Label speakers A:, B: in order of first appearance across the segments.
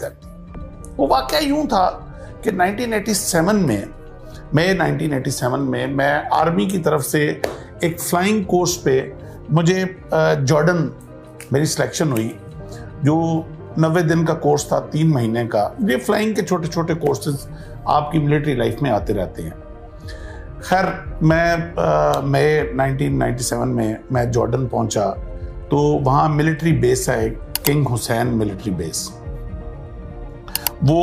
A: कर दी। वो वाकया यूं था कि 1987 में मैं आर्मी की तरफ से एक फ्लाइंग कोर्स पे मुझे जॉर्डन मेरी सिलेक्शन हुई, जो 90 दिन का कोर्स था, 3 महीने का। ये फ्लाइंग के छोटे छोटे कोर्सेज आपकी मिलिट्री लाइफ में आते रहते हैं। खैर मैं 1997 में मैं जॉर्डन पहुंचा, तो वहाँ मिलिट्री बेस है, किंग हुसैन मिलिट्री बेस। वो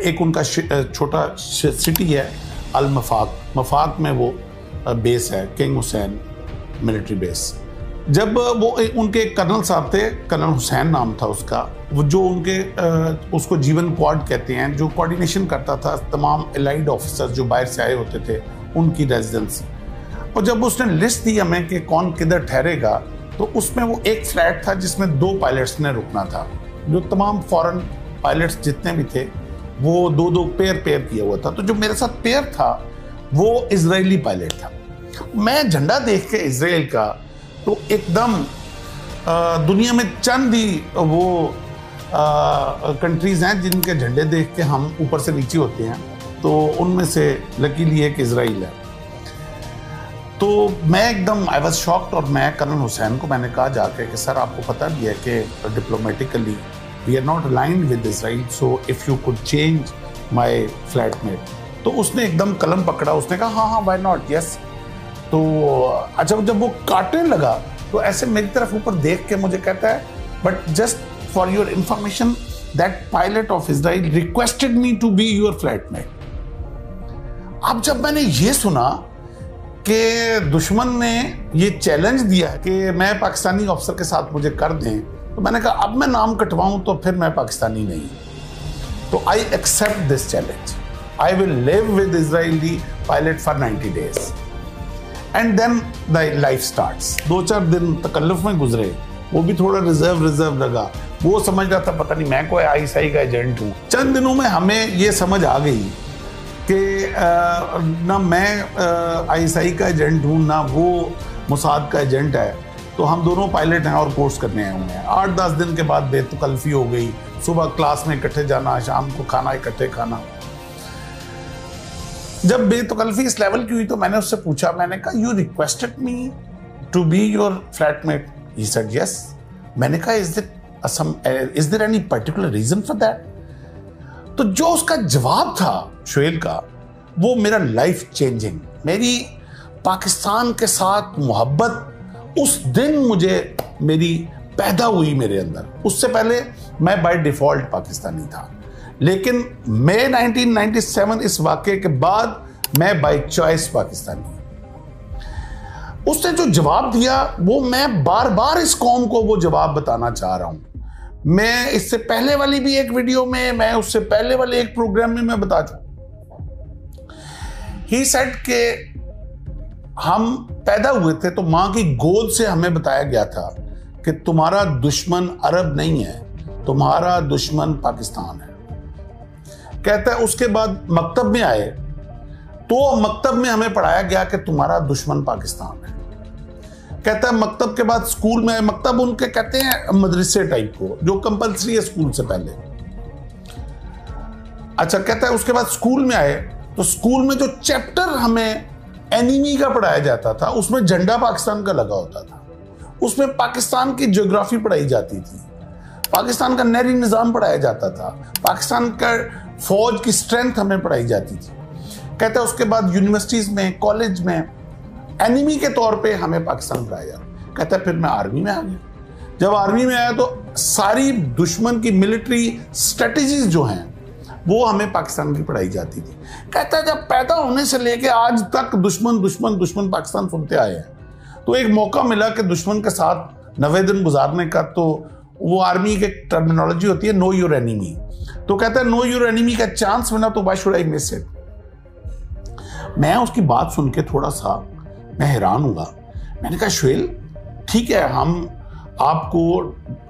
A: एक उनका छोटा सिटी है अल मफाक में वो बेस है, किंग हुसैन मिलिट्री बेस। जब वो उनके कर्नल साहब थे, कर्नल हुसैन नाम था उसका, वो जो उनके उसको जीवन क्वाड कहते हैं, जो कोऑर्डिनेशन करता था तमाम एलाइड ऑफिसर्स जो बाहर से आए होते थे उनकी रेजिडेंस। और जब उसने लिस्ट दी हमें कि कौन किधर ठहरेगा, तो उसमें वो एक फ्लैट था जिसमें 2 पायलट्स ने रुकना था। जो तमाम फॉरेन पायलट्स जितने भी थे वो 2-2 पेयर किया हुआ था। तो जो मेरे साथ पेयर था वो इजरायली पायलट था। मैं झंडा देख के इजराइल का, तो एकदम दुनिया में चंद ही वो कंट्रीज हैं जिनके झंडे देख के हम ऊपर से नीचे होते हैं, तो उनमें से लकीली एक इजराइल है। तो मैं एकदम आई वाज शॉक्ड, और मैं कर्नल हुसैन को मैंने कहा जाके कि सर आपको पता भी है कि diplomatically we are not aligned with Israel, so if you could change my flatmate. तो उसने एकदम कलम पकड़ा, उसने कहा हाँ हाँ व्हाई नॉट, यस। तो अच्छा, जब वो काटने लगा तो ऐसे मेरी तरफ ऊपर देख के मुझे कहता है, but just for your information that pilot of Israel requested me to be your flatmate. अब जब मैंने ये सुना कि दुश्मन ने ये चैलेंज दिया कि मैं पाकिस्तानी ऑफिसर के साथ मुझे कर दें, तो मैंने कहा अब मैं नाम कटवाऊं तो फिर मैं पाकिस्तानी नहीं। तो I accept this challenge, I will live with Israeli pilot for 90 days and then the life starts. 2-4 दिन तकल्लुफ में गुजरे, वो भी थोड़ा रिजर्व लगा। वो समझ रहा था पता नहीं मैं कोई आईएसआई का एजेंट हूँ। चंद दिनों में हमें ये समझ आ गई कि ना मैं आईएसआई का एजेंट हूँ ना वो मोसाद का एजेंट है। तो हम दोनों पायलट हैं और कोर्स करने आए हुए हैं। 8-10 दिन के बाद बेतकल्फी हो गई, सुबह क्लास में इकट्ठे जाना, शाम को खाना इकट्ठे खाना। जब बेतकल्फी इस लेवल की हुई तो मैंने उससे पूछा, मैंने कहा you requested me to be your flatmate, he said yes. मैंने कहा is there any particular reason for that? तो जो उसका जवाब था शोएल का, वो मेरा लाइफ चेंजिंग, मेरी पाकिस्तान के साथ मोहब्बत उस दिन मुझे मेरी पैदा हुई मेरे अंदर। उससे पहले मैं बाय डिफॉल्ट पाकिस्तानी था, लेकिन मई 1997 इस वाक़े के बाद मैं बाय चॉइस पाकिस्तानी। उसने जो जवाब दिया वो मैं बार बार इस कौम को वो जवाब बताना चाह रहा हूं। मैं इससे पहले वाली भी एक वीडियो में, मैं उससे पहले वाले एक प्रोग्राम में मैं बता चुका। ही सेड के हम पैदा हुए थे तो मां की गोद से हमें बताया गया था कि तुम्हारा दुश्मन अरब नहीं है, तुम्हारा दुश्मन पाकिस्तान है। कहता है उसके बाद मकतब में आए तो मकतब में हमें पढ़ाया गया कि तुम्हारा दुश्मन पाकिस्तान है। कहता है मकतब के बाद स्कूल में, मकतब उनके कहते हैं मदरसे टाइप को जो कंपलसरी है स्कूल से पहले। अच्छा, कहता है उसके बाद स्कूल में आए तो स्कूल में जो चैप्टर हमें एनिमी का पढ़ाया जाता था उसमें झंडा पाकिस्तान का लगा होता था। उसमें पाकिस्तान की ज्योग्राफी पढ़ाई जाती थी, पाकिस्तान का नहरी निज़ाम पढ़ाया जाता था, पाकिस्तान का फौज की स्ट्रेंथ हमें पढ़ाई जाती थी। कहता है उसके बाद यूनिवर्सिटीज में, कॉलेज में एनिमी के तौर पे हमें पाकिस्तान पढ़ाया जाता। कहता है फिर मैं आर्मी में आ गया। जब आर्मी में आया तो सारी दुश्मन की मिलिट्री स्ट्रेटजीज जो हैं वो हमें पाकिस्तान की पढ़ाई जाती थी। कहता है जब पैदा होने से लेके आज तक दुश्मन दुश्मन दुश्मन पाकिस्तान सुनते आए हैं, तो एक मौका मिला कि दुश्मन के साथ 90 दिन गुजारने का। तो वो आर्मी की टर्मिनोलॉजी होती है नो योर एनिमी। तो कहता है नो योर एनिमी का चांस मिला तो why should I miss it. मैं उसकी बात सुन के थोड़ा सा मैं हैरान हुआ। मैंने कहा शोएल ठीक है, हम आपको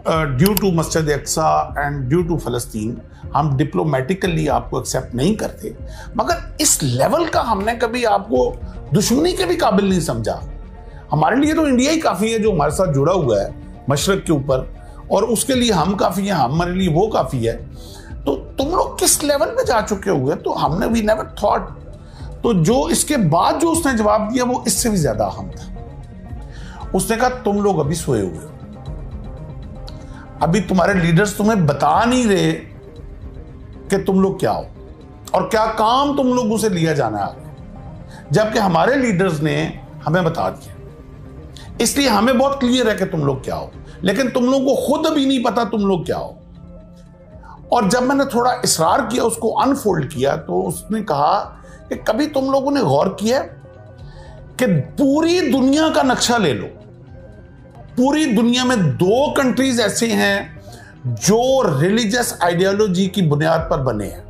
A: ड्यू टू मस्जिद अक्सा एंड ड्यू टू फलस्तीन हम डिप्लोमेटिकली आपको एक्सेप्ट नहीं करते, मगर इस लेवल का हमने कभी आपको दुश्मनी के भी काबिल नहीं समझा। हमारे लिए तो इंडिया ही काफ़ी है जो हमारे साथ जुड़ा हुआ है मशरक के ऊपर, और उसके लिए हम काफ़ी हैं, हमारे लिए वो काफ़ी है। तो तुम लोग किस लेवल पे जा चुके हुए? तो हमने वी नेवर थॉट। तो जो इसके बाद जो उसने जवाब दिया वो इससे भी ज्यादा अहम था। उसने कहा तुम लोग अभी सोए हुए हो, अभी तुम्हारे लीडर्स तुम्हें बता नहीं रहे कि तुम लोग क्या हो और क्या काम तुम लोगों से लिया जाना है आगे, जबकि हमारे लीडर्स ने हमें बता दिया। इसलिए हमें बहुत क्लियर है कि तुम लोग क्या हो, लेकिन तुम लोगों को खुद भी नहीं पता तुम लोग क्या हो। और जब मैंने थोड़ा इसरार किया, उसको अनफोल्ड किया, तो उसने कहा कि कभी तुम लोगों ने गौर किया कि पूरी दुनिया का नक्शा ले लो, पूरी दुनिया में 2 कंट्रीज ऐसे हैं जो रिलीजियस आइडियोलॉजी की बुनियाद पर बने हैं,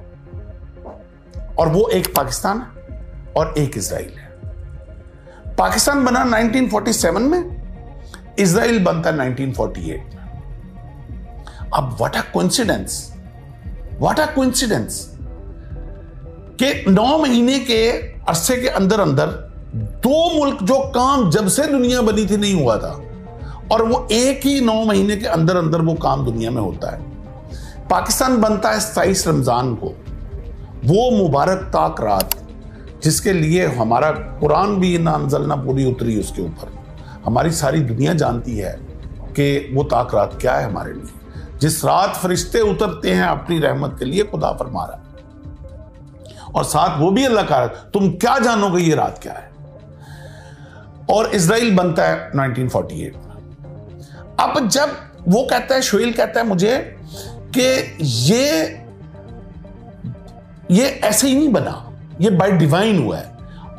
A: और वो एक पाकिस्तान है और एक इजराइल है। पाकिस्तान बना 1947 में, इजराइल बनता 1948 में। अब what a coincidence, what a coincidence कि 9 महीने के अरसे के अंदर अंदर 2 मुल्क जो काम जब से दुनिया बनी थी नहीं हुआ था, और वो एक ही 9 महीने के अंदर अंदर वो काम दुनिया में होता है। पाकिस्तान बनता है 27 रमजान को, वो मुबारक ताक रात जिसके लिए हमारा कुरान भी ना अंज़लना पूरी उतरी उसके ऊपर। हमारी सारी दुनिया जानती है कि वो ताक रात क्या है हमारे लिए, जिस रात फरिश्ते उतरते हैं अपनी रहमत के लिए, खुदा फरमा रहा है, और साथ वो भी अल्लाह का, तुम क्या जानोगे ये रात क्या है। और इजराइल बनता है 1948 में। अब जब वो कहता है, शोएल कहता है मुझे कि ये ऐसे ही नहीं बना, ये बाय डिवाइन हुआ है,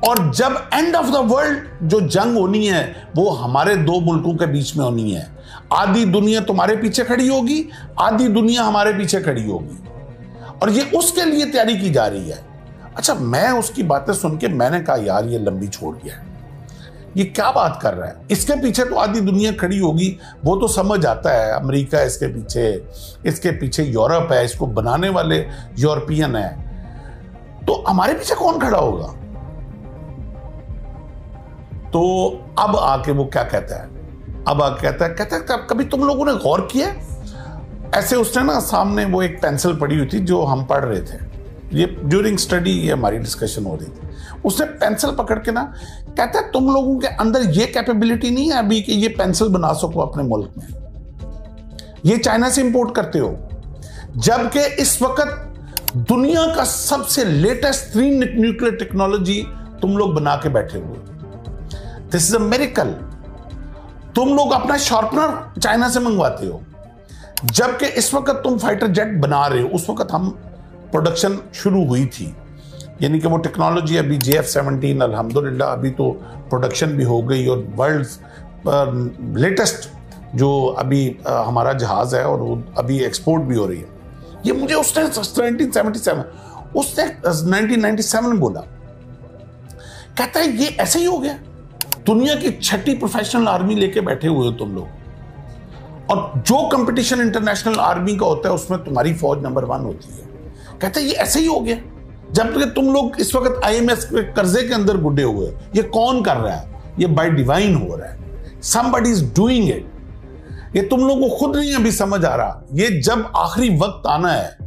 A: और जब एंड ऑफ द वर्ल्ड जो जंग होनी है वो हमारे 2 मुल्कों के बीच में होनी है। आधी दुनिया तुम्हारे पीछे खड़ी होगी, आधी दुनिया हमारे पीछे खड़ी होगी, और ये उसके लिए तैयारी की जा रही है। अच्छा, मैं उसकी बातें सुन के मैंने कहा यार ये लंबी छोड़ गया है, ये क्या बात कर रहा है, इसके पीछे तो आधी दुनिया खड़ी होगी, वो तो समझ आता है, अमेरिका इसके पीछे यूरोप है, इसको बनाने वाले यूरोपियन है, तो हमारे पीछे कौन खड़ा होगा। तो अब आके वो क्या कहता है, अब आके कहता है कभी तुम लोगों ने गौर किया, ऐसे उसने ना सामने वो एक पेंसिल पड़ी हुई थी जो हम पढ़ रहे थे, ये ड्यूरिंग स्टडी ये हमारी डिस्कशन हो रही थी, उसने पेंसिल पकड़ के ना कहता है तुम लोगों के अंदर ये कैपेबिलिटी नहीं है अभी कि ये पेंसिल बना सको अपने मुल्क में, ये चाइना से इंपोर्ट करते हो, जबकि इस वक्त दुनिया का सबसे लेटेस्ट 3 न्यूक्लियर टेक्नोलॉजी तुम लोग बना के बैठे हुए। This is a miracle. तुम लोग अपना शार्पनर चाइना से मंगवाते हो, जबकि इस वक्त तुम फाइटर जेट बना रहे हो। उस वक्त हम प्रोडक्शन शुरू हुई थी, यानी कि वो टेक्नोलॉजी अभी JF-17 अल्हम्दुलिल्लाह अभी तो प्रोडक्शन भी हो गई, और वर्ल्ड लेटेस्ट जो अभी हमारा जहाज है और वो अभी एक्सपोर्ट भी हो रही है। ये मुझे उसने 1977 उसने 1997 बोला, कहता है ये ऐसे ही हो गया, दुनिया की 6ठी प्रोफेशनल आर्मी लेके बैठे हुए हो तुम लोग, और जो कंपटीशन इंटरनेशनल आर्मी का होता है उसमें तुम्हारी फौज नंबर 1 होती है। कहते हैं ये ऐसे ही हो गया, जबकि तुम लोग इस वक्त IMF के कर्जे के अंदर गुड्डे हुए। ये कौन कर रहा है? ये बाय डिवाइन हो रहा है, somebody is doing it। ये तुम लोगों को खुद नहीं अभी समझ आ रहा, ये जब आखिरी वक्त आना है,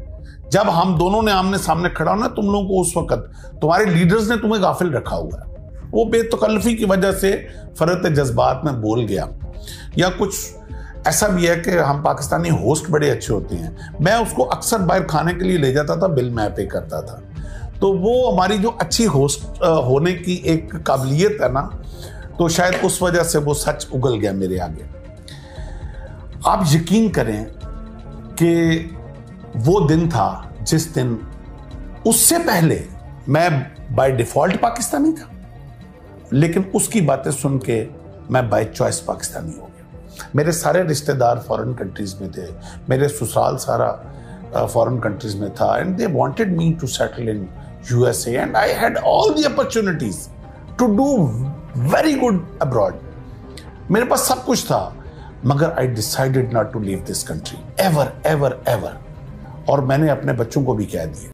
A: जब हम दोनों ने आमने सामने खड़ा होना, तुम लोगों को उस वक्त तुम्हारे लीडर्स ने तुम्हें गाफिल रखा हुआ है। वो बेतकल्लफी की वजह से फरत जज्बात में बोल गया, या कुछ ऐसा भी है कि हम पाकिस्तानी होस्ट बड़े अच्छे होते हैं। मैं उसको अक्सर बाहर खाने के लिए ले जाता था, बिल मैं पे करता था, तो वो हमारी जो अच्छी होस्ट होने की एक काबिलियत है ना, तो शायद उस वजह से वो सच उगल गया मेरे आगे। आप यकीन करें कि वो दिन था जिस दिन, उससे पहले मैं बाय डिफॉल्ट पाकिस्तानी था, लेकिन उसकी बातें सुन के मैं बाय चॉइस पाकिस्तानी हो गया। मेरे सारे रिश्तेदार फॉरेन कंट्रीज में थे, मेरे ससुराल सारा फॉरेन कंट्रीज में था, and they wanted me to settle in USA, and I had all the opportunities to do very good abroad. मेरे पास सब कुछ था, मगर I decided not to leave this country ever, ever, ever. और मैंने अपने बच्चों को भी कह दिया